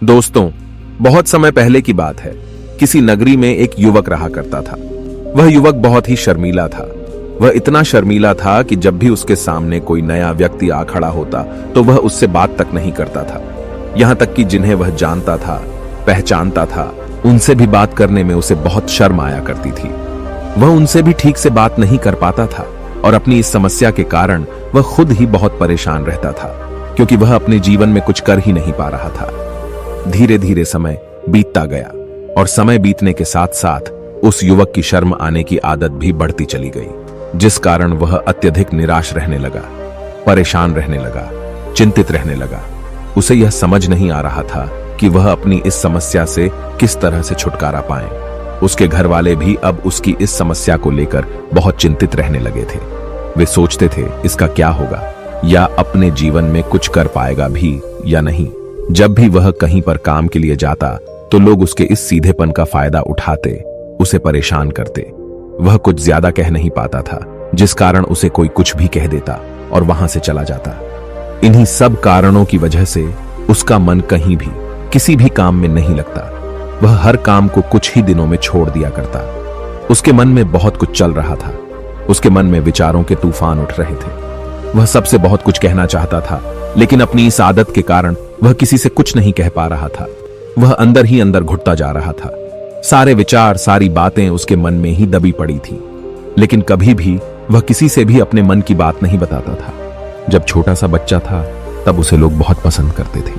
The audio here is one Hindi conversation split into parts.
दोस्तों, बहुत समय पहले की बात है। किसी नगरी में एक युवक रहा करता था। वह युवक बहुत ही शर्मीला था। वह इतना शर्मीला था कि जब भी उसके सामने कोई नया व्यक्ति आ खड़ा होता तो वह उससे बात तक नहीं करता था। यहां तक कि जिन्हें वह जानता था, पहचानता था, उनसे भी बात करने में उसे बहुत शर्म आया करती थी। वह उनसे भी ठीक से बात नहीं कर पाता था और अपनी इस समस्या के कारण वह खुद ही बहुत परेशान रहता था, क्योंकि वह अपने जीवन में कुछ कर ही नहीं पा रहा था। धीरे धीरे समय बीतता गया और समय बीतने के साथ साथ उस युवक की शर्म आने की आदत भी बढ़ती चली गई, जिस कारण वह अत्यधिक निराश रहने लगा, परेशान रहने लगा, चिंतित रहने लगा। उसे यह समझ नहीं आ रहा था कि वह अपनी इस समस्या से किस तरह से छुटकारा पाए। उसके घर वाले भी अब उसकी इस समस्या को लेकर बहुत चिंतित रहने लगे थे। वे सोचते थे इसका क्या होगा, या अपने जीवन में कुछ कर पाएगा भी या नहीं। जब भी वह कहीं पर काम के लिए जाता तो लोग उसके इस सीधेपन का फायदा उठाते, उसे परेशान करते। वह कुछ ज्यादा कह नहीं पाता था, जिस कारण उसे कोई कुछ भी कह देता और वहां से चला जाता। इन्हीं सब कारणों की वजह से उसका मन कहीं भी किसी भी काम में नहीं लगता। वह हर काम को कुछ ही दिनों में छोड़ दिया करता। उसके मन में बहुत कुछ चल रहा था। उसके मन में विचारों के तूफान उठ रहे थे। वह सबसे बहुत कुछ कहना चाहता था, लेकिन अपनी इस आदत के कारण वह किसी से कुछ नहीं कह पा रहा था। वह अंदर ही अंदर घुटता जा रहा था। सारे विचार, सारी बातें उसके मन में ही दबी पड़ी थी, लेकिन कभी भी वह किसी से भी अपने मन की बात नहीं बताता था। जब छोटा सा बच्चा था तब उसे लोग बहुत पसंद करते थे।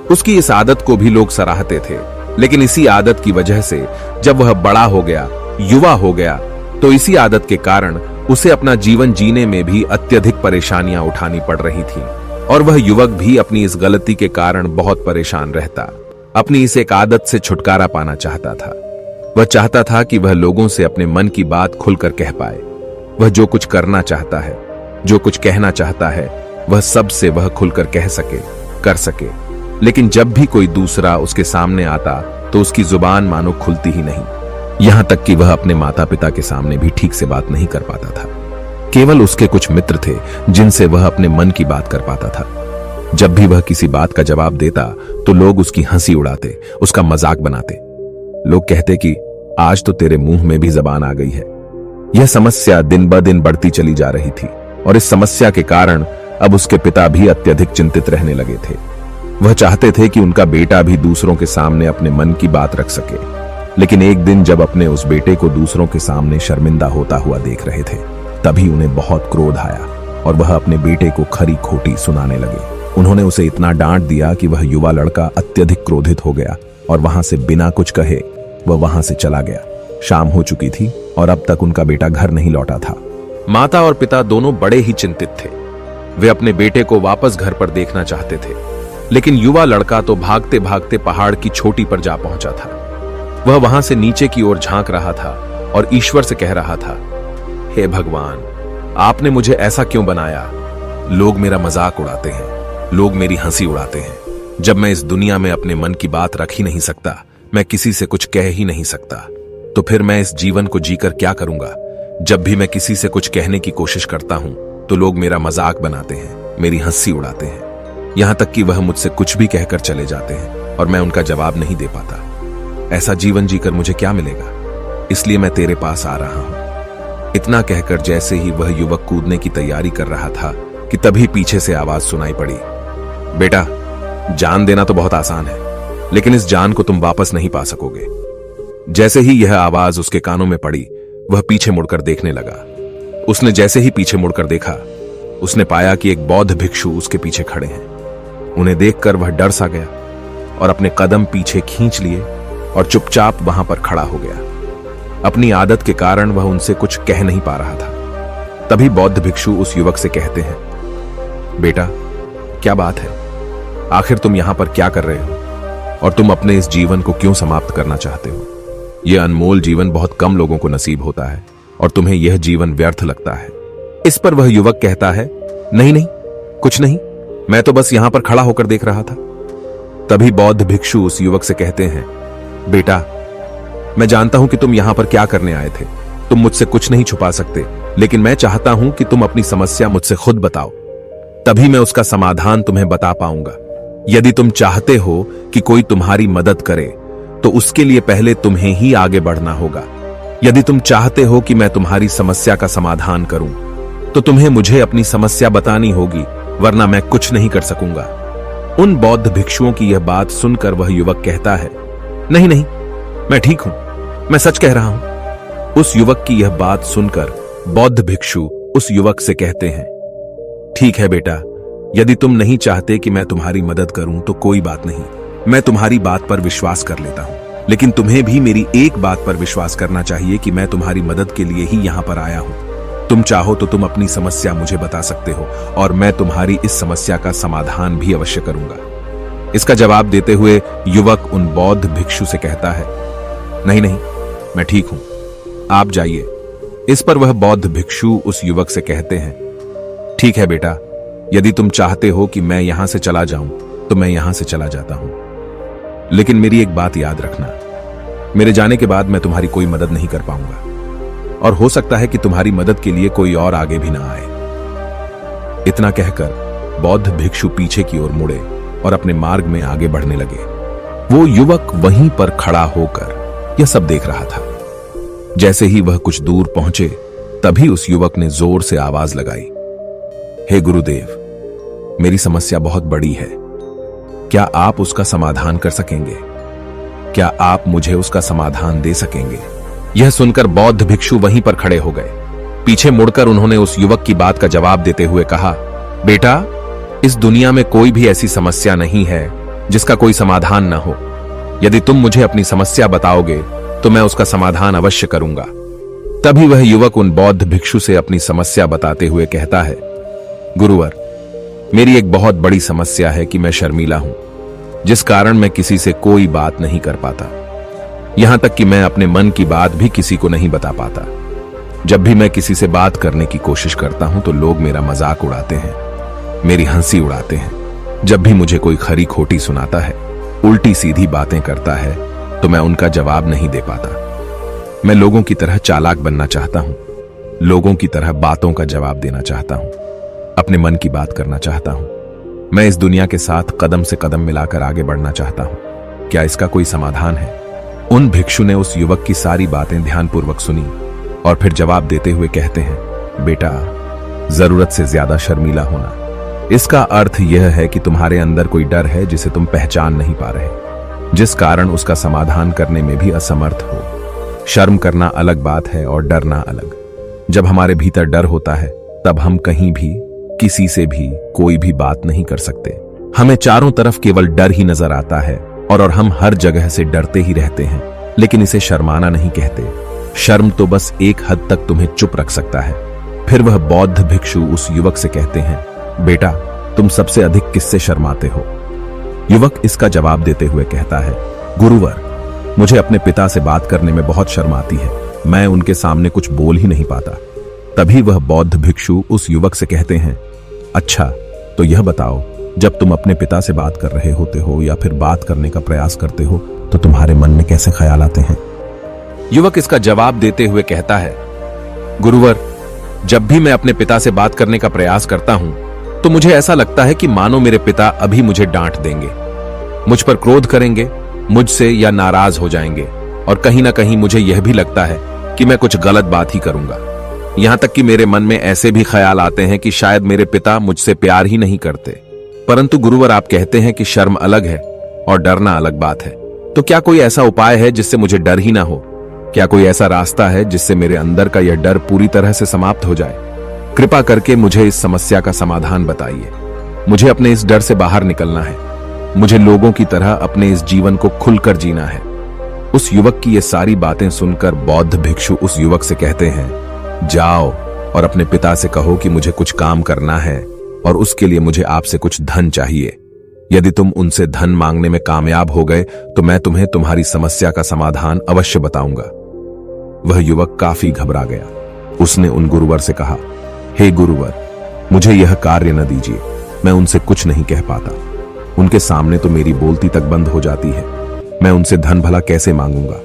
उसकी इस आदत को भी लोग सराहते थे, लेकिन इसी आदत की वजह से जब वह बड़ा हो गया, युवा हो गया, तो इसी आदत के कारण उसे अपना जीवन जीने में भी अत्यधिक परेशानियां उठानी पड़ रही थी। और वह युवक भी अपनी इस गलती के कारण बहुत परेशान रहता। अपनी इस एक आदत से छुटकारा पाना चाहता था। वह चाहता था कि वह लोगों से अपने मन की बात खुलकर कह पाए। वह जो कुछ करना चाहता है, जो कुछ कहना चाहता है, वह सबसे वह खुलकर कह सके, कर सके। लेकिन जब भी कोई दूसरा उसके सामने आता तो उसकी जुबान मानो खुलती ही नहीं। यहां तक कि वह अपने माता पिता के सामने भी ठीक से बात नहीं कर पाता था। केवल उसके कुछ मित्र थे जिनसे वह अपने मन की बात कर पाता था। जब भी वह किसी बात का जवाब देता तो लोग उसकी हंसी उड़ाते, उसका मजाक बनाते। लोग कहते कि आज तो तेरे मुंह में भी जबान आ गई है। यह समस्या दिन ब दिन बढ़ती चली जा रही थी और इस समस्या के कारण अब उसके पिता भी अत्यधिक चिंतित रहने लगे थे। वह चाहते थे कि उनका बेटा भी दूसरों के सामने अपने मन की बात रख सके, लेकिन एक दिन जब अपने उस बेटे को दूसरों के सामने शर्मिंदा होता हुआ देख रहे थे, तभी उन्हें बहुत क्रोध आया और वह अपने बेटे को खरी खोटी सुनाने लगे। उन्होंने उसे इतना डांट दिया कि वह युवा लड़का अत्यधिक क्रोधित हो गया और वहां से बिना कुछ कहे वह वहां से चला गया। शाम हो चुकी थी और अब तक उनका बेटा घर नहीं लौटा था। माता और पिता दोनों बड़े ही चिंतित थे। वे अपने बेटे को वापस घर पर देखना चाहते थे, लेकिन युवा लड़का तो भागते भागते पहाड़ की चोटी पर जा पहुंचा था। वह वहां से नीचे की ओर झांक रहा था और ईश्वर से कह रहा था, हे भगवान, आपने मुझे ऐसा क्यों बनाया? लोग मेरा मजाक उड़ाते हैं, लोग मेरी हंसी उड़ाते हैं। जब मैं इस दुनिया में अपने मन की बात रख ही नहीं सकता, मैं किसी से कुछ कह ही नहीं सकता, तो फिर मैं इस जीवन को जीकर क्या करूंगा? जब भी मैं किसी से कुछ कहने की कोशिश करता हूं तो लोग मेरा मजाक बनाते हैं, मेरी हंसी उड़ाते हैं। यहां तक कि वह मुझसे कुछ भी कहकर चले जाते हैं और मैं उनका जवाब नहीं दे पाता। ऐसा जीवन जीकर मुझे क्या मिलेगा? इसलिए मैं तेरे पास आ रहा हूं। इतना कहकर जैसे ही वह युवक कूदने की तैयारी कर रहा था कि तभी पीछे से आवाज सुनाई पड़ी, बेटा, जान देना तो बहुत आसान है, लेकिन इस जान को तुम वापस नहीं पा सकोगे। जैसे ही यह आवाज उसके कानों में पड़ी, वह पीछे मुड़कर देखने लगा। उसने जैसे ही पीछे मुड़कर देखा, उसने पाया कि एक बौद्ध भिक्षु उसके पीछे खड़े हैं। उन्हें देखकर वह डर सा गया और अपने कदम पीछे खींच लिए और चुपचाप वहां पर खड़ा हो गया। अपनी आदत के कारण वह उनसे कुछ कह नहीं पा रहा था। तभी बौद्ध भिक्षु उस युवक से कहते हैं, बेटा, क्या बात है? आखिर तुम यहां पर क्या कर रहे हो और तुम अपने इस जीवन को क्यों समाप्त करना चाहते हो? यह अनमोल जीवन बहुत कम लोगों को नसीब होता है और तुम्हें यह जीवन व्यर्थ लगता है। इस पर वह युवक कहता है, नहीं नहीं, कुछ नहीं, मैं तो बस यहां पर खड़ा होकर देख रहा था। तभी बौद्ध भिक्षु उस युवक से कहते हैं, बेटा, मैं जानता हूं कि तुम यहां पर क्या करने आए थे। तुम मुझसे कुछ नहीं छुपा सकते, लेकिन मैं चाहता हूं कि तुम अपनी समस्या मुझसे खुद बताओ, तभी मैं उसका समाधान तुम्हें बता पाऊंगा। यदि तुम चाहते हो कि कोई तुम्हारी मदद करे तो उसके लिए पहले तुम्हें ही आगे बढ़ना होगा। यदि तुम चाहते हो कि मैं तुम्हारी समस्या का समाधान करूं तो तुम्हें मुझे अपनी समस्या बतानी होगी, वरना मैं कुछ नहीं कर सकूंगा। उन बौद्ध भिक्षुओं की यह बात सुनकर वह युवक कहता है, नहीं नहीं, मैं ठीक हूं, मैं सच कह रहा हूं। उस युवक की यह बात सुनकर बौद्ध भिक्षु उस युवक से कहते हैं, ठीक है बेटा, यदि तुम नहीं चाहते कि मैं तुम्हारी मदद करूं तो कोई बात नहीं, मैं तुम्हारी बात पर विश्वास कर लेता हूं। लेकिन तुम्हें भी मेरी एक बात पर विश्वास करना चाहिए कि मैं तुम्हारी मदद के लिए ही यहां पर आया हूं। तुम चाहो तो तुम अपनी समस्या मुझे बता सकते हो और मैं तुम्हारी इस समस्या का समाधान भी अवश्य करूंगा। इसका जवाब देते हुए युवक उन बौद्ध भिक्षु से कहता है, नहीं नहीं, मैं ठीक हूं, आप जाइए। इस पर वह बौद्ध भिक्षु उस युवक से कहते हैं, ठीक है बेटा, यदि तुम चाहते हो कि मैं यहां से चला जाऊं तो मैं यहां से चला जाता हूं, लेकिन मेरी एक बात याद रखना, मेरे जाने के बाद मैं तुम्हारी कोई मदद नहीं कर पाऊंगा और हो सकता है कि तुम्हारी मदद के लिए कोई और आगे भी ना आए। इतना कहकर बौद्ध भिक्षु पीछे की ओर मुड़े और अपने मार्ग में आगे बढ़ने लगे। वो युवक वहीं पर खड़ा होकर यह सब देख रहा था। जैसे ही वह कुछ दूर पहुंचे तभी उस युवक ने जोर से आवाज लगाई, हे गुरुदेव, मेरी समस्या बहुत बड़ी है, क्या आप उसका समाधान कर सकेंगे? क्या आप मुझे उसका समाधान दे सकेंगे? यह सुनकर बौद्ध भिक्षु वहीं पर खड़े हो गए। पीछे मुड़कर उन्होंने उस युवक की बात का जवाब देते हुए कहा, बेटा, इस दुनिया में कोई भी ऐसी समस्या नहीं है जिसका कोई समाधान न हो। यदि तुम मुझे अपनी समस्या बताओगे तो मैं उसका समाधान अवश्य करूंगा। तभी वह युवक उन बौद्ध भिक्षु से अपनी समस्या बताते हुए कहता है, गुरुवर, मेरी एक बहुत बड़ी समस्या है कि मैं शर्मीला हूं, जिस कारण मैं किसी से कोई बात नहीं कर पाता। यहां तक कि मैं अपने मन की बात भी किसी को नहीं बता पाता। जब भी मैं किसी से बात करने की कोशिश करता हूं तो लोग मेरा मजाक उड़ाते हैं, मेरी हंसी उड़ाते हैं। जब भी मुझे कोई खरी खोटी सुनाता है, उल्टी सीधी बातें करता है, तो मैं उनका जवाब नहीं दे पाता। मैं लोगों की तरह चालाक बनना चाहता हूं, लोगों की तरह बातों का जवाब देना चाहता हूं, अपने मन की बात करना चाहता हूं। मैं इस दुनिया के साथ कदम से कदम मिलाकर आगे बढ़ना चाहता हूं। क्या इसका कोई समाधान है? उन भिक्षु ने उस युवक की सारी बातें ध्यानपूर्वक सुनी और फिर जवाब देते हुए कहते हैं, बेटा, जरूरत से ज्यादा शर्मीला होना, इसका अर्थ यह है कि तुम्हारे अंदर कोई डर है जिसे तुम पहचान नहीं पा रहे, जिस कारण उसका समाधान करने में भी असमर्थ हो। शर्म करना अलग बात है और डरना अलग। जब हमारे भीतर डर होता है तब हम कहीं भी, किसी से भी कोई भी बात नहीं कर सकते। हमें चारों तरफ केवल डर ही नजर आता है और हम हर जगह से डरते ही रहते हैं, लेकिन इसे शर्माना नहीं कहते। शर्म तो बस एक हद तक तुम्हें चुप रख सकता है। फिर वह बौद्ध भिक्षु उस युवक से कहते हैं, बेटा, तुम सबसे अधिक किससे शर्माते हो? युवक इसका जवाब देते हुए कहता है, गुरुवर, मुझे अपने पिता से बात करने में बहुत शर्म आती है, मैं उनके सामने कुछ बोल ही नहीं पाता। तभी वह बौद्ध भिक्षु उस युवक से कहते हैं, अच्छा, तो यह बताओ, जब तुम अपने पिता से बात कर रहे होते हो या फिर बात करने का प्रयास करते हो तो तुम्हारे मन में कैसे ख्याल आते हैं? युवक इसका जवाब देते हुए कहता है, गुरुवर, जब भी मैं अपने पिता से बात करने का प्रयास करता हूं तो मुझे ऐसा लगता है कि मानो मेरे पिता अभी मुझे डांट देंगे, मुझ पर क्रोध करेंगे, मुझसे या नाराज हो जाएंगे, और कहीं ना कहीं मुझे यह भी लगता है कि मैं कुछ गलत बात ही करूंगा। यहां तक कि मेरे मन में ऐसे भी ख्याल आते हैं कि शायद मेरे पिता मुझसे प्यार ही नहीं करते। परंतु गुरुवर, आप कहते हैं कि शर्म अलग है और डरना अलग बात है, तो क्या कोई ऐसा उपाय है जिससे मुझे डर ही ना हो? क्या कोई ऐसा रास्ता है जिससे मेरे अंदर का यह डर पूरी तरह से समाप्त हो जाए? कृपा करके मुझे इस समस्या का समाधान बताइए। मुझे अपने इस डर से बाहर निकलना है। मुझे लोगों की तरह अपने इस जीवन को खुलकर जीना है। उस युवक की ये सारी बातें सुनकर बौद्ध भिक्षु उस युवक से कहते हैं, जाओ और अपने पिता से कहो कि मुझे कुछ काम करना है और उसके लिए मुझे आपसे कुछ धन चाहिए। यदि तुम उनसे धन मांगने में कामयाब हो गए तो मैं तुम्हें तुम्हारी समस्या का समाधान अवश्य बताऊंगा। वह युवक काफी घबरा गया। उसने उन गुरुवर से कहा, हे गुरुवर, मुझे यह कार्य न दीजिए, मैं उनसे कुछ नहीं कह पाता। उनके सामने तो मेरी बोलती तक बंद हो जाती है, मैं उनसे धन भला कैसे मांगूंगा?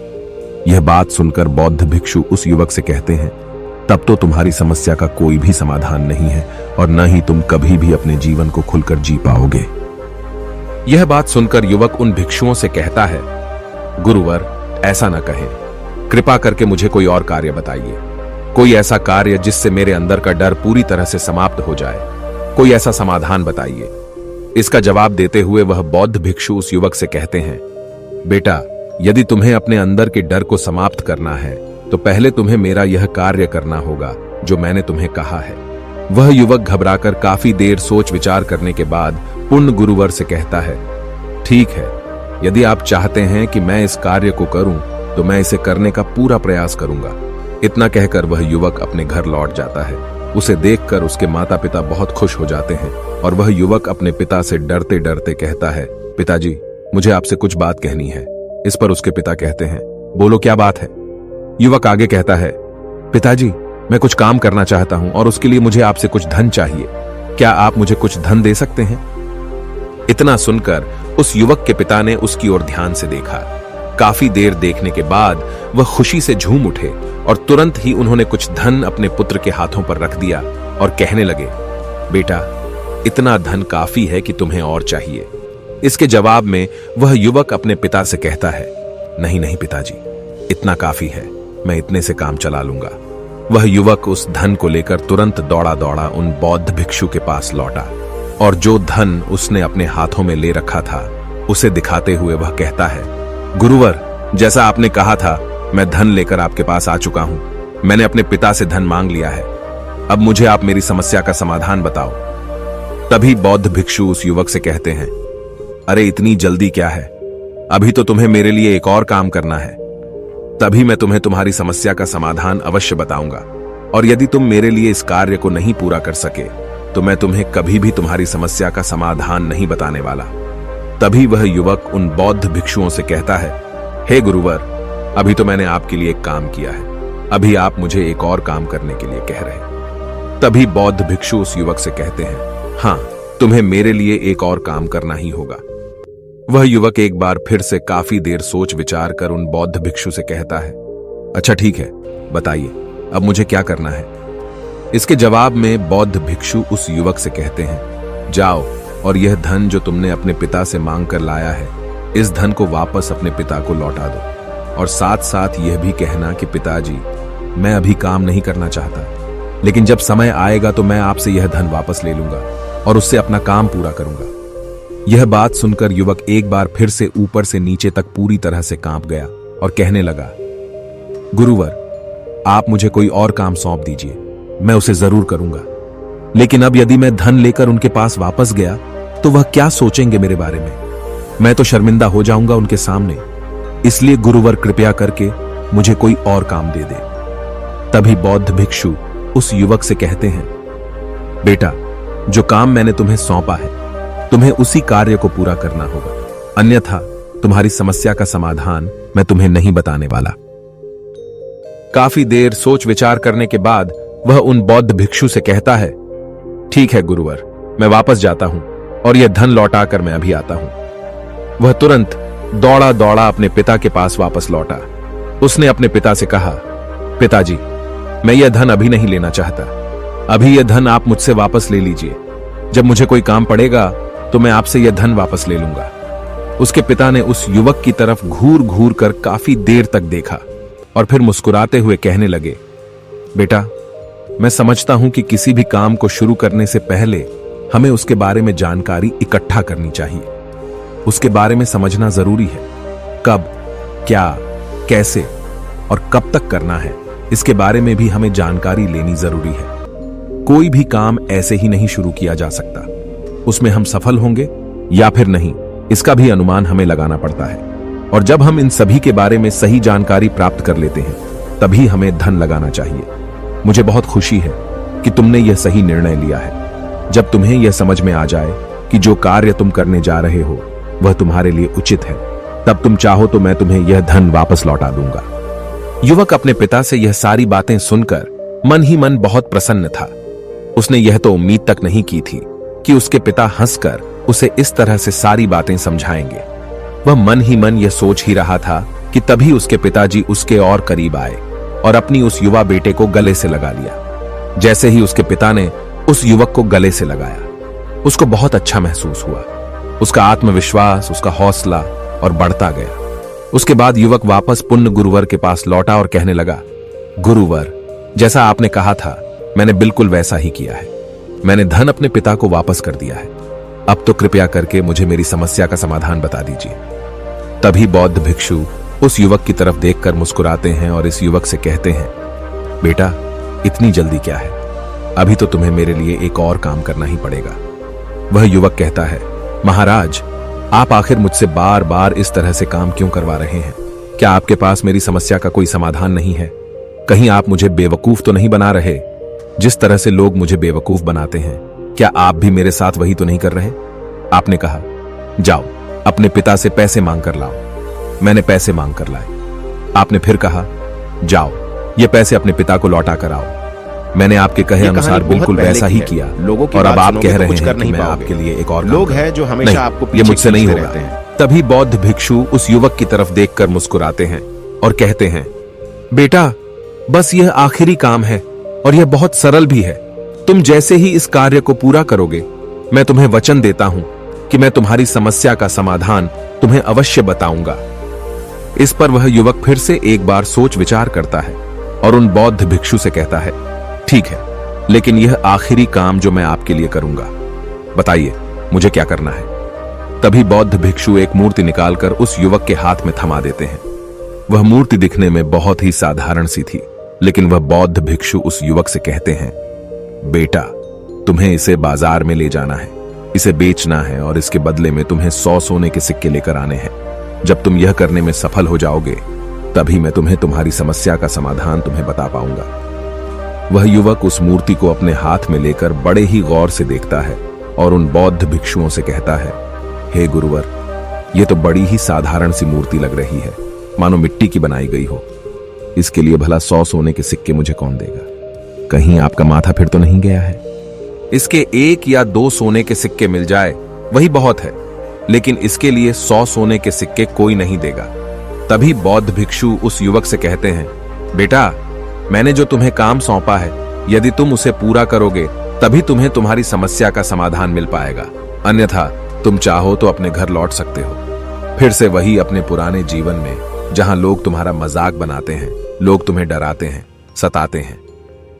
यह बात सुनकर बौद्ध भिक्षु उस युवक से कहते हैं, तब तो तुम्हारी समस्या का कोई भी समाधान नहीं है और न ही तुम कभी भी अपने जीवन को खुलकर जी पाओगे। यह बात सुनकर युवक उन भिक्षुओं से कहता है, गुरुवर, ऐसा न कहें, कृपा करके मुझे कोई और कार्य बताइए, कोई ऐसा कार्य जिससे मेरे अंदर का डर पूरी तरह से समाप्त हो जाए, कोई ऐसा समाधान बताइए। इसका जवाब देते हुए वह बौद्ध भिक्षु उस युवक से कहते हैं, बेटा, यदि तुम्हें अपने अंदर के डर को समाप्त करना है तो पहले तुम्हें मेरा यह कार्य करना होगा जो मैंने तुम्हें कहा है। वह युवक घबराकर काफी देर सोच विचार करने के बाद पुण्य गुरुवर से कहता है, ठीक है, यदि आप चाहते हैं कि मैं इस कार्य को करूं तो मैं इसे करने का पूरा प्रयास करूंगा। इतना कहकर वह युवक अपने घर लौट जाता है। उसे देखकर उसके माता पिता बहुत खुश हो जाते हैं और वह युवक अपने पिता से डरते डरते कहता है, पिताजी, मुझे आपसे कुछ बात कहनी है। इस पर उसके पिता कहते हैं, बोलो, क्या बात है? युवक आगे कहता है, पिताजी, मैं कुछ काम करना चाहता हूं और उसके लिए मुझे आपसे कुछ धन चाहिए। क्या आप मुझे कुछ धन दे सकते हैं? इतना सुनकर उस युवक के पिता ने उसकी ओर ध्यान से देखा। काफी देर देखने के बाद वह खुशी से झूम उठे और तुरंत ही उन्होंने कुछ धन अपने पुत्र के हाथों पर रख दिया और कहने लगे, बेटा, इतना धन काफी है कि तुम्हें और चाहिए? इसके जवाब में वह युवक अपने पिता से कहता है, नहीं नहीं पिताजी, इतना काफी है, मैं इतने से काम चला लूंगा। वह युवक उस धन को लेकर तुरंत दौड़ा दौड़ा उन बौद्ध भिक्षु के पास लौटा और जो धन उसने अपने हाथों में ले रखा था उसे दिखाते हुए वह कहता है, गुरुवर, जैसा आपने कहा था, मैं धन लेकर आपके पास आ चुका हूं। मैंने अपने पिता से धन मांग लिया है। अब मुझे आप मेरी समस्या का समाधान बताओ। तभी बौद्ध भिक्षु उस युवक से कहते हैं, अरे इतनी जल्दी क्या है, अभी तो तुम्हें मेरे लिए एक और काम करना है, तभी मैं तुम्हें तुम्हारी समस्या का समाधान अवश्य बताऊंगा। और यदि तुम मेरे लिए इस कार्य को नहीं पूरा कर सके तो मैं तुम्हें कभी भी तुम्हारी समस्या का समाधान नहीं बताने वाला। तभी वह युवक उन बौद्ध भिक्षुओं से कहता है, हे गुरुवर, अभी तो मैंने आपके लिए एक काम किया है, अभी आप मुझे एक और काम करने के लिए कह रहे। तभी बौद्ध भिक्षु उस युवक से कहते हैं, हाँ, तुम्हें मेरे लिए एक और काम करना ही होगा। वह युवक एक बार फिर से काफी देर सोच विचार कर उन बौद्ध भिक्षु से कहता है, अच्छा ठीक है, बताइए अब मुझे क्या करना है? इसके जवाब में बौद्ध भिक्षु उस युवक से कहते हैं, जाओ और यह धन जो तुमने अपने पिता से मांग कर लाया है, इस धन को वापस अपने पिता को लौटा दो और साथ साथ यह भी कहना कि पिताजी, मैं अभी काम नहीं करना चाहता, लेकिन जब समय आएगा तो मैं आपसे यह धन वापस ले लूंगा और उससे अपना काम पूरा करूंगा। यह बात सुनकर युवक एक बार फिर से ऊपर से नीचे तक पूरी तरह से कांप गया और कहने लगा, गुरुवर, आप मुझे कोई और काम सौंप दीजिए, मैं उसे जरूर करूंगा। लेकिन अब यदि मैं धन लेकर उनके पास वापस गया तो वह क्या सोचेंगे मेरे बारे में? मैं तो शर्मिंदा हो जाऊंगा उनके सामने। इसलिए गुरुवर, कृपया करके मुझे कोई और काम दे दे। तभी बौद्ध भिक्षु उस युवक से कहते हैं, बेटा, जो काम मैंने तुम्हें सौंपा है, तुम्हें उसी कार्य को पूरा करना होगा, अन्यथा तुम्हारी समस्या का समाधान मैं तुम्हें नहीं बताने वाला। काफी देर सोच विचार करने के बाद वह उन बौद्ध भिक्षु से कहता है, ठीक है गुरुवर, मैं वापस जाता हूं और यह धन लौटाकर मैं अभी आता हूं। वह तुरंत दौड़ा दौड़ा अपने पिता के पास वापस लौटा। उसने अपने पिता से कहा, पिताजी, मैं यह धन अभी नहीं लेना चाहता, अभी यह धन आप मुझसे वापस ले लीजिए। जब मुझे कोई काम पड़ेगा तो मैं आपसे यह धन वापस ले लूंगा। उसके पिता ने उस युवक की तरफ घूर घूर कर काफी देर तक देखा और फिर मुस्कुराते हुए कहने लगे, बेटा, मैं समझता हूं कि किसी भी काम को शुरू करने से पहले हमें उसके बारे में जानकारी इकट्ठा करनी चाहिए। उसके बारे में समझना जरूरी है। कब, क्या, कैसे और कब तक करना है, इसके बारे में भी हमें जानकारी लेनी जरूरी है। कोई भी काम ऐसे ही नहीं शुरू किया जा सकता। उसमें हम सफल होंगे या फिर नहीं, इसका भी अनुमान हमें लगाना पड़ता है। और जब हम इन सभी के बारे में सही जानकारी प्राप्त कर लेते हैं, तभी हमें धन लगाना चाहिए। मुझे बहुत खुशी है कि तुमने यह सही निर्णय लिया है। जब तुम्हें यह समझ में आ जाए कि जो कार्य तुम करने जा रहे हो वह तुम्हारे लिए उचित है, तब तुम चाहो तो मैं तुम्हें यह धन वापस लौटा दूंगा। युवक अपने पिता से यह सारी बातें सुनकर मन ही मन बहुत प्रसन्न था। उसने यह तो उम्मीद तक नहीं की थी कि उसके पिता हंसकर उसे इस तरह से सारी बातें समझाएंगे। वह मन ही मन यह सोच ही रहा था कि तभी उसके पिताजी उसके और करीब आए और अपनी उस युवा बेटे को गले से लगा लिया। जैसे ही उसके पिता ने उस युवक को गले से लगाया, उसको बहुत अच्छा महसूस हुआ। उसका आत्मविश्वास, उसका हौसला और बढ़ता गया। उसके बाद युवक वापस पुण्य गुरुवर के पास लौटा और कहने लगा, गुरुवर, जैसा आपने कहा था मैंने बिल्कुल वैसा ही किया है। मैंने धन अपने पिता को वापस कर दिया है। अब तो कृपया करके मुझे मेरी समस्या का समाधान बता दीजिए। तभी बौद्ध भिक्षु उस युवक की तरफ देखकर मुस्कुराते हैं और इस युवक से कहते हैं, बेटा, इतनी जल्दी क्या है? अभी तो तुम्हें मेरे लिए एक और काम करना ही पड़ेगा। वह युवक कहता है, महाराज, आप आखिर मुझसे बार बार इस तरह से काम क्यों करवा रहे हैं? क्या आपके पास मेरी समस्या का कोई समाधान नहीं है? कहीं आप मुझे बेवकूफ तो नहीं बना रहे? जिस तरह से लोग मुझे बेवकूफ बनाते हैं, क्या आप भी मेरे साथ वही तो नहीं कर रहे? आपने कहा, जाओ अपने पिता से पैसे मांग कर लाओ। मैंने पैसे मांग कर लाए। आपने फिर कहा, जाओ ये पैसे अपने पिता को लौटा कर आओ। मैंने आपके कहे अनुसार बिल्कुल वैसा ही किया। लोगों की और अब बात आप सुनोगे कह तो रहे कुछ हैं कर कि नहीं मैं पाओगे। आपके लिए एक और लोग काम हैं जो करूं। हमेशा नहीं, आपको ये पीछे मुझसे नहीं खींचते होगा। रहते हैं। तभी बौद्ध भिक्षु उस युवक की तरफ देखकर मुस्कुराते हैं और कहते हैं, बेटा, बस यह आखिरी काम है और यह बहुत सरल भी है। तुम जैसे ही इस कार्य को पूरा करोगे, मैं तुम्हें वचन देता हूं कि मैं तुम्हारी समस्या का समाधान तुम्हें अवश्य बताऊंगा। इस पर वह युवक फिर से एक बार सोच विचार करता है और उन बौद्ध भिक्षु से कहता है, ठीक है, लेकिन यह आखिरी काम जो मैं आपके लिए करूंगा, बताइए मुझे क्या करना है? तभी बौद्ध भिक्षु एक मूर्ति निकालकर उस युवक के हाथ में थमा देते हैं। वह मूर्ति दिखने में बहुत ही साधारण सी थी, लेकिन वह बौद्ध भिक्षु उस युवक से कहते हैं, बेटा, तुम्हें इसे बाजार में ले जाना है, इसे बेचना है और इसके बदले में तुम्हें 100 सोने के सिक्के लेकर आने हैं। जब तुम यह करने में सफल हो जाओगे, तभी मैं तुम्हें तुम्हारी समस्या का समाधान तुम्हें बता पाऊंगा। वह युवक उस मूर्ति को अपने हाथ में लेकर बड़े ही गौर से देखता है और उन बौद्ध भिक्षुओं से कहता है, हे गुरुवर, यह तो बड़ी ही साधारण सी मूर्ति लग रही है, मानो मिट्टी की बनाई गई हो। इसके लिए भला 100 सोने के सिक्के मुझे कौन देगा? कहीं आपका माथा फिर तो नहीं गया है? इसके 1 या 2 सोने के सिक्के मिल जाए वही बहुत है, लेकिन इसके लिए 100 सोने के सिक्के कोई नहीं देगा। तभी बौद्ध भिक्षु उस युवक से कहते हैं, बेटा, मैंने जो तुम्हें काम सौंपा है, यदि तुम उसे पूरा करोगे तभी तुम्हें तुम्हारी समस्या का समाधान मिल पाएगा, अन्यथा तुम चाहो तो अपने घर लौट सकते हो। फिर से वही अपने पुराने जीवन में, जहां लोग तुम्हारा मजाक बनाते हैं, लोग तुम्हें डराते हैं, सताते हैं।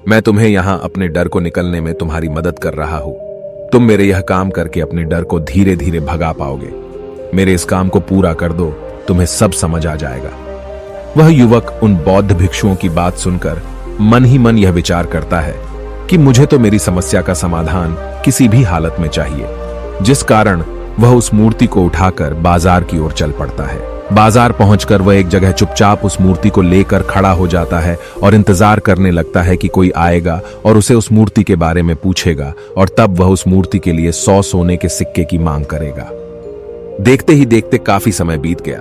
मैं तुम्हें यहां अपने डर को निकलने में तुम्हारी मदद कर रहा हूं। तुम मेरे यह काम करके अपने डर को धीरे धीरे भगा पाओगे। मेरे इस काम को पूरा कर दो, तुम्हें सब समझ आ जाएगा। वह युवक उन बौद्ध भिक्षुओं की बात सुनकर मन ही मन यह विचार करता है कि मुझे तो मेरी समस्या का समाधान किसी भी हालत में चाहिए, जिस कारण वह उस मूर्ति को उठाकर बाजार की ओर चल पड़ता है। बाजार पहुंचकर वह एक जगह चुपचाप उस मूर्ति को लेकर खड़ा हो जाता है और इंतजार करने लगता है कि कोई आएगा और उसे उस मूर्ति के बारे में पूछेगा, और तब वह उस मूर्ति के लिए 100 सोने के सिक्के की मांग करेगा। देखते ही देखते काफी समय बीत गया,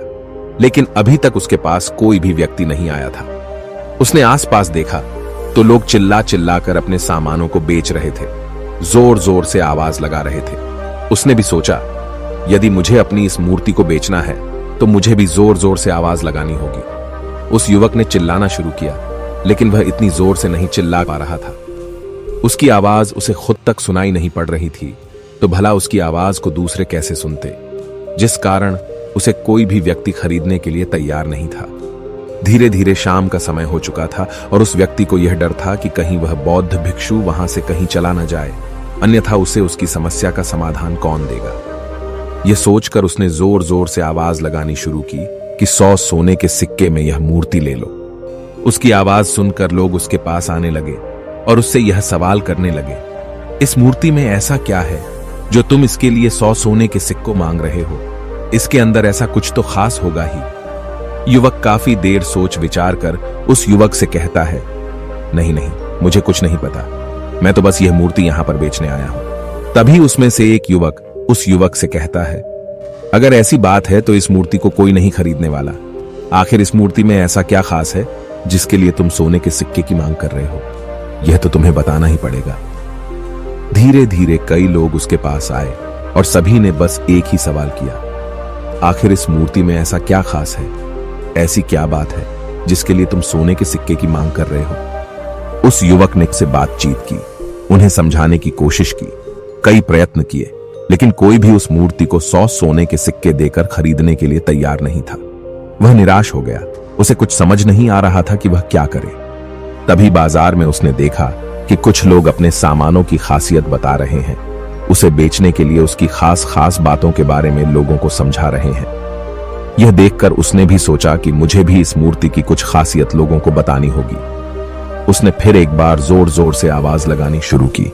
लेकिन अभी तक उसके पास कोई भी व्यक्ति नहीं आया था। उसने आसपास देखा तो लोग चिल्ला चिल्ला कर अपने सामानों को बेच रहे थे, जोर जोर से आवाज लगा रहे थे। उसने भी सोचा, यदि मुझे अपनी इस मूर्ति को बेचना है तो मुझे भी जोर जोर से आवाज लगानी होगी। उस युवक ने चिल्लाना शुरू किया, लेकिन वह इतनी जोर से नहीं चिल्ला पा रहा था। उसकी आवाज उसे खुद तक सुनाई नहीं पड़ रही थी, तो भला उसकी आवाज को दूसरे कैसे सुनते, जिस कारण उसे कोई भी व्यक्ति खरीदने के लिए तैयार नहीं था। धीरे धीरे शाम का समय हो चुका था और उस व्यक्ति को यह डर था कि कहीं वह बौद्ध भिक्षु वहां से कहीं चला न जाए, अन्यथा उसे उसकी समस्या का समाधान कौन देगा। यह सोचकर उसने जोर जोर से आवाज लगानी शुरू की कि 100 सोने के सिक्के में यह मूर्ति ले लो। उसकी आवाज सुनकर लोग उसके पास आने लगे और उससे यह सवाल करने लगे, इस मूर्ति में ऐसा क्या है जो तुम इसके लिए 100 सोने के सिक्कों मांग रहे हो? इसके अंदर ऐसा कुछ तो खास होगा ही। युवक काफी देर सोच विचार कर उस युवक से कहता है, नहीं नहीं, मुझे कुछ नहीं पता, मैं तो बस यह मूर्ति यहां पर बेचने आया हूं। तभी उसमें से एक युवक उस युवक से कहता है, अगर ऐसी बात है तो इस मूर्ति को कोई नहीं खरीदने वाला। आखिर इस मूर्ति में ऐसा क्या खास है जिसके लिए तुम सोने के सिक्के की मांग कर रहे हो? यह तो तुम्हें बताना ही पड़ेगा। धीरे धीरे कई लोग उसके पास आए और सभी ने बस एक ही सवाल किया, आखिर इस मूर्ति में ऐसा क्या खास है, ऐसी क्या बात है जिसके लिए तुम सोने के सिक्के की मांग कर रहे हो? उस युवक ने से बातचीत की, उन्हें समझाने की कोशिश की, कई प्रयत्न किए, लेकिन कोई भी उस मूर्ति को 100 सोने के सिक्के देकर खरीदने के लिए तैयार नहीं था। वह निराश हो गया। उसे कुछ समझ नहीं आ रहा था कि वह क्या करे। तभी बाजार में उसने देखा कि कुछ लोग अपने सामानों की खासियत बता रहे हैं। उसे बेचने के लिए उसकी खास खास बातों के बारे में लोगों को समझा रहे हैं। यह देखकर उसने भी सोचा कि मुझे भी इस मूर्ति की कुछ खासियत लोगों को बतानी होगी। उसने फिर एक बार जोर जोर से आवाज लगानी शुरू की।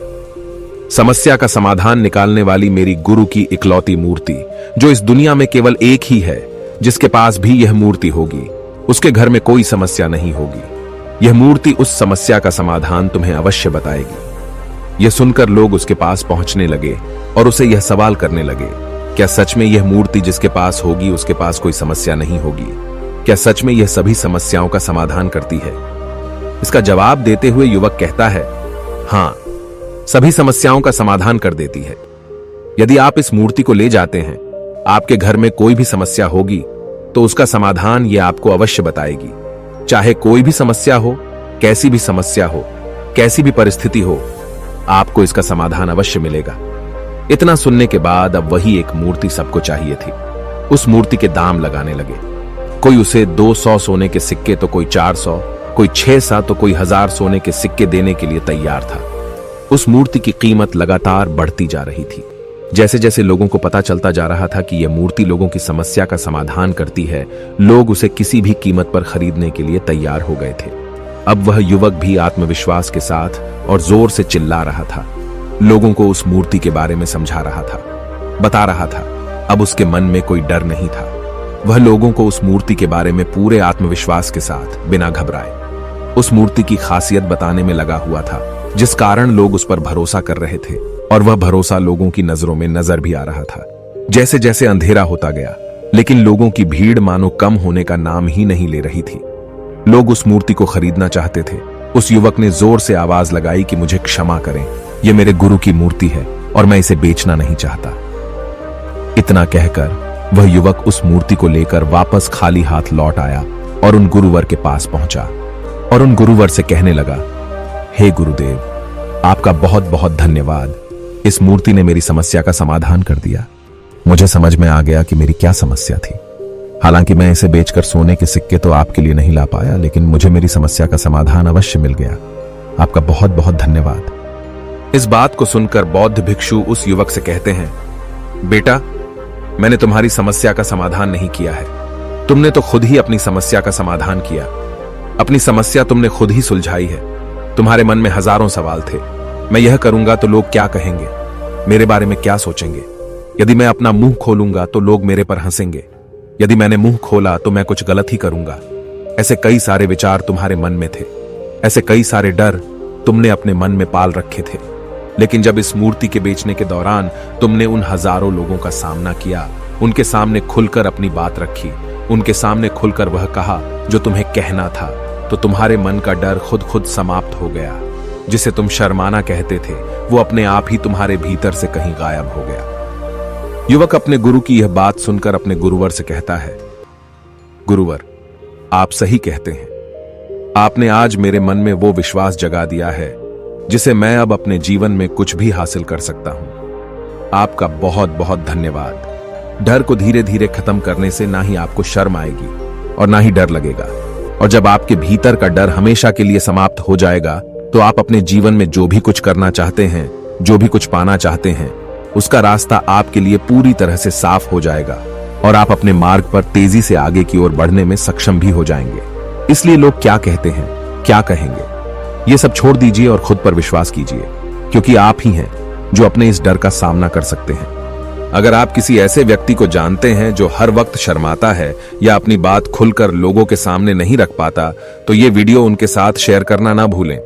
समस्या का समाधान निकालने वाली मेरी गुरु की इकलौती मूर्ति, जो इस दुनिया में केवल एक ही है जिसके पास भी यह मूर्ति होगी, उसके घर में कोई समस्या नहीं होगी। यह मूर्ति उस समस्या का समाधान तुम्हें अवश्य बताएगी। यह सुनकर लोग उसके पास पहुंचने लगे और उसे यह सवाल करने लगे, क्या सच में यह मूर्ति जिसके पास होगी उसके पास कोई समस्या नहीं होगी? क्या सच में यह सभी समस्याओं का समाधान करती है? इसका जवाब देते हुए युवक कहता है, हां, सभी समस्याओं का समाधान कर देती है। यदि आप इस मूर्ति को ले जाते हैं, आपके घर में कोई भी समस्या होगी तो उसका समाधान यह आपको अवश्य बताएगी। चाहे कोई भी समस्या हो, कैसी भी समस्या हो, कैसी भी परिस्थिति हो, आपको इसका समाधान अवश्य मिलेगा। इतना सुनने के बाद अब वही एक मूर्ति सबको चाहिए थी। उस मूर्ति के दाम लगाने लगे। कोई उसे 200 सोने के सिक्के तो कोई 400, कोई 600 तो कोई 1000 सोने के सिक्के देने के लिए तैयार था। उस मूर्ति की कीमत लगातार बढ़ती जा रही थी। जैसे जैसे लोगों को पता चलता जा रहा था कि यह मूर्ति लोगों की समस्या का समाधान करती है, लोग उसे किसी भी कीमत पर खरीदने के लिए तैयार हो गए थे। अब वह युवक भी आत्मविश्वास के साथ और जोर से चिल्ला रहा था। लोगों को उस मूर्ति के बारे में समझा रहा था, बता रहा था। अब उसके मन में कोई डर नहीं था। वह लोगों को उस मूर्ति के बारे में पूरे आत्मविश्वास के साथ, बिना घबराए, उस मूर्ति की खासियत बताने में लगा हुआ था, जिस कारण लोग उस पर भरोसा कर रहे थे। और वह भरोसा लोगों की नजरों में नजर भी आ रहा था। जैसे जैसे अंधेरा होता गया, लेकिन लोगों की भीड़ मानो कम होने का नाम ही नहीं ले रही थी। लोग उस मूर्ति को खरीदना चाहते थे। उस युवक ने जोर से आवाज लगाई कि मुझे क्षमा करें, यह मेरे गुरु की मूर्ति है और मैं इसे बेचना नहीं चाहता। इतना कहकर वह युवक उस मूर्ति को लेकर वापस खाली हाथ लौट आया और उन गुरुवर के पास पहुंचा और उन गुरुवर से कहने लगा, हे गुरुदेव, आपका बहुत बहुत धन्यवाद। इस मूर्ति ने मेरी समस्या का समाधान कर दिया। मुझे समझ में आ गया कि मेरी क्या समस्या थी। हालांकि मैं इसे बेचकर सोने के सिक्के तो आपके लिए नहीं ला पाया, लेकिन मुझे मेरी समस्या का समाधान अवश्य मिल गया। आपका बहुत बहुत धन्यवाद। इस बात को सुनकर बौद्ध भिक्षु उस युवक से कहते हैं, बेटा, मैंने तुम्हारी समस्या का समाधान नहीं किया है। तुमने तो खुद ही अपनी समस्या का समाधान किया। अपनी समस्या तुमने खुद ही सुलझाई है। तुम्हारे मन में हजारों सवाल थे। मैं यह करूंगा तो लोग क्या कहेंगे, मेरे बारे में क्या सोचेंगे? यदि मैं अपना मुंह खोलूंगा तो लोग मेरे पर हंसेंगे। यदि मैंने मुंह खोला तो मैं कुछ गलत ही करूंगा। ऐसे कई सारे विचार तुम्हारे मन में थे। ऐसे कई सारे डर तुमने अपने मन में पाल रखे थे। लेकिन जब इस मूर्ति के बेचने के दौरान तुमने उन हजारों लोगों का सामना किया, उनके सामने खुलकर अपनी बात रखी, उनके सामने खुलकर वह कहा जो तुम्हें कहना था, तो तुम्हारे मन का डर खुद खुद समाप्त हो गया। जिसे तुम शर्माना कहते थे, वो अपने आप ही तुम्हारे भीतर से कहीं गायब हो गया। युवक अपने गुरु की यह बात सुनकर अपने गुरुवर से कहता है, गुरुवर, आप सही कहते हैं। आपने आज मेरे मन में वो विश्वास जगा दिया है जिसे मैं अब अपने जीवन में कुछ भी हासिल कर सकता हूं। आपका बहुत बहुत धन्यवाद। डर को धीरे धीरे खत्म करने से ना ही आपको शर्म आएगी और ना ही डर लगेगा। और जब आपके भीतर का डर हमेशा के लिए समाप्त हो जाएगा, तो आप अपने जीवन में जो भी कुछ करना चाहते हैं, जो भी कुछ पाना चाहते हैं, उसका रास्ता आपके लिए पूरी तरह से साफ हो जाएगा और आप अपने मार्ग पर तेजी से आगे की ओर बढ़ने में सक्षम भी हो जाएंगे। इसलिए लोग क्या कहते हैं, क्या कहेंगे, ये सब छोड़ दीजिए और खुद पर विश्वास कीजिए, क्योंकि आप ही हैं जो अपने इस डर का सामना कर सकते हैं। अगर आप किसी ऐसे व्यक्ति को जानते हैं जो हर वक्त शर्माता है या अपनी बात खुलकर लोगों के सामने नहीं रख पाता, तो ये वीडियो उनके साथ शेयर करना ना भूलें।